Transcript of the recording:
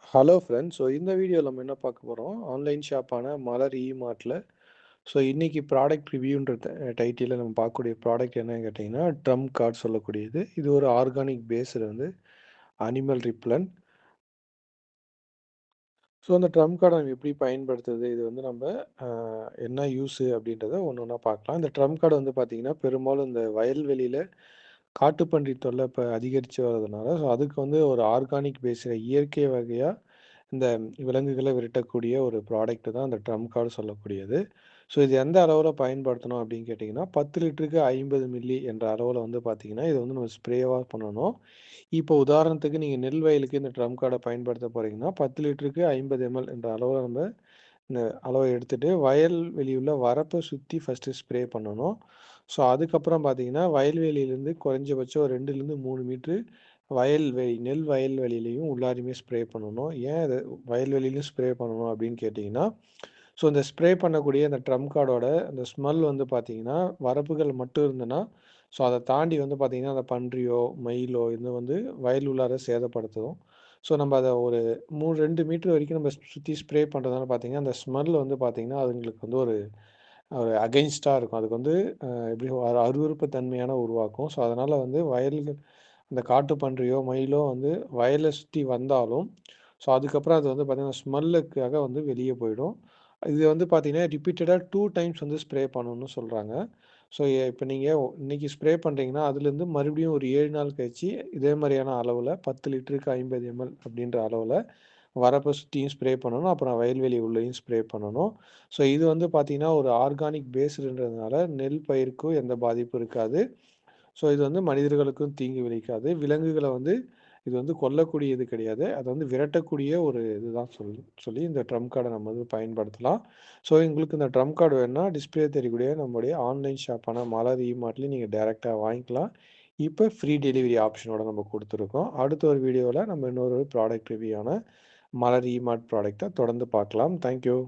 Hello friends. இந்த வீடியோல நம்ம என்ன பார்க்க போறோம், ஆன்லைன் ஷாப்பான மலர் இ-மார்ட்ல இன்னைக்கு ப்ராடக்ட் ரிவ்யூன்ற டைட்டில்ல நம்ம பார்க்கக்கூடிய ப்ராடக்ட் என்னன்னு கேட்டிங்கன்னா, ட்ரம் கார்ட் சொல்லக்கூடியது. இது ஒரு ஆர்கானிக் பேஸ்டு அனிமல் ரிப்பலண்ட். அந்த ட்ரம் கார்ட நம்ம எப்படி பயன்படுத்துறது? இது நம்ம அ என்ன யூஸு அப்படின்றத ஒண்ணு ஒண்ணா பார்க்கலாம். இந்த ட்ரம் கார்டு பார்த்தீங்கன்னா, பெரும்பாலும் இந்த வயல்வெளியில காட்டுப்பன்றி தொல்லை இப்ப அதிகரிச்சு வரதுனால, அதுக்கு ஒரு ஆர்கானிக் பேஸ்ல இயற்கை வகையா இந்த விலங்குகள விரட்டக்கூடிய ஒரு ப்ராடக்ட் தான் அந்த ட்ரம் கார்டு சொல்லக்கூடியது. இது எந்த அளவுல பயன்படுத்தணும் அப்படின்னு கேட்டிங்கன்னா, 10 லிட்டருக்கு 50 மில்லி என்ற அளவுல பார்த்தீங்கன்னா, இத நம்ம ஸ்ப்ரேவா பண்ணணும். இப்போ உதாரணத்துக்கு நீங்க நெல் வயலுக்கு இந்த ட்ரம் கார்ட பயன்படுத்த போறீங்கன்னா, 10 லிட்டருக்கு 50 எம்எல் என்ற அளவுல இந்த அளவ எடுத்துட்டு, வயல்வெளி உள்ள வரப்ப சுத்தி ஃபர்ஸ்ட்டு ஸ்ப்ரே பண்ணணும். அதுக்கப்புறம் பார்த்தீங்கன்னா, வயல்வெளியிலேருந்து குறைஞ்சபட்சம் ஒரு 2லேருந்து 3 மீட்டரு நெல் வயல்வெளியிலயும் உள்ளாரையுமே ஸ்ப்ரே பண்ணணும். ஏன் அத வயல்வெளியிலயும் ஸ்ப்ரே பண்ணணும் அப்படின்னு கேட்டீங்கன்னா, இந்த ஸ்ப்ரே பண்ணக்கூடிய அந்த ட்ரம் கார்டோட அந்த ஸ்மெல் பார்த்தீங்கன்னா, வரப்புகள் மட்டும் இருந்ததுன்னா, அத தாண்டி பார்த்தீங்கன்னா, அந்த பன்றியோ, மயிலோ இது வயல் உள்ளார சேதப்படுத்தும். நம்ம அத ஒரு 2 மீட்டர் வரைக்கும் நம்ம சுத்தி ஸ்ப்ரே பண்றதுனால பார்த்தீங்கன்னா, அந்த ஸ்மெல் பார்த்தீங்கன்னா, அதுங்களுக்கு ஒரு ஒரு அகைன்ஸ்ட்டா இருக்கும். அதுக்கு எப்படி ஒரு அருவருப்பு தன்மையான உருவாக்கும். அதனால வயல்கள் அந்த காட்டுப்பன்றியோ, மயிலோ வயல சுத்தி வந்தாலும், அதுக்கப்புறம் அது பார்த்தீங்கன்னா, ஸ்மெல்லுக்காக வெளிய போயிடும். இது பார்த்தீங்கன்னா, ரிப்பீட்டடா 2 டைம்ஸ் ஸ்ப்ரே பண்ணணும்னு சொல்றாங்க. இப்ப நீங்க இன்னைக்கு ஸ்ப்ரே பண்றீங்கன்னா, அதுலேருந்து மறுபடியும் ஒரு 7 நாள் கழிச்சு, இதே மாரியான அளவுல 10 லிட்டருக்கு 50 எம்எல் அப்படின்ற அளவுல வரப்ப சுத்தியும் ஸ்ப்ரே பண்ணணும். அப்புறம் வயல்வெளி உள்ளேயும் ஸ்ப்ரே பண்ணணும். இது பார்த்தீங்கன்னா, ஒரு ஆர்கானிக் பேஸ்டுன்றதுனால நெல் பயிருக்கும் எந்த பாதிப்பும் இருக்காது. இது மனிதர்களுக்கும் தீங்கு விளைவிக்காது. விலங்குகள இது கொல்லக்கூடியது கிடையாது. அத விரட்டக்கூடிய ஒரு இதுதான் சொல்லி இந்த ட்ரம் கார்ட நம்ம பயன்படுத்தலாம். உங்களுக்கு இந்த ட்ரம் கார்டு வேணும்னா, டிஸ்ப்ளே தெரியக்கூடிய நம்முடைய ஆன்லைன் ஷாப்பான மலர் இ-மார்ட்லயும் நீங்க டைரக்ட்டா வாங்கிக்கலாம். இப்ப ஃப்ரீ டெலிவரி ஆப்ஷனோட நம்ம குடுத்துருக்கோம். அடுத்த ஒரு வீடியோல நம்ம இன்னொரு ப்ராடக்ட் ரிவ்யூ ஆன மலர் இ-மார்ட் ப்ராடக்ட்ட தொடர்ந்து பார்க்கலாம். Thank you.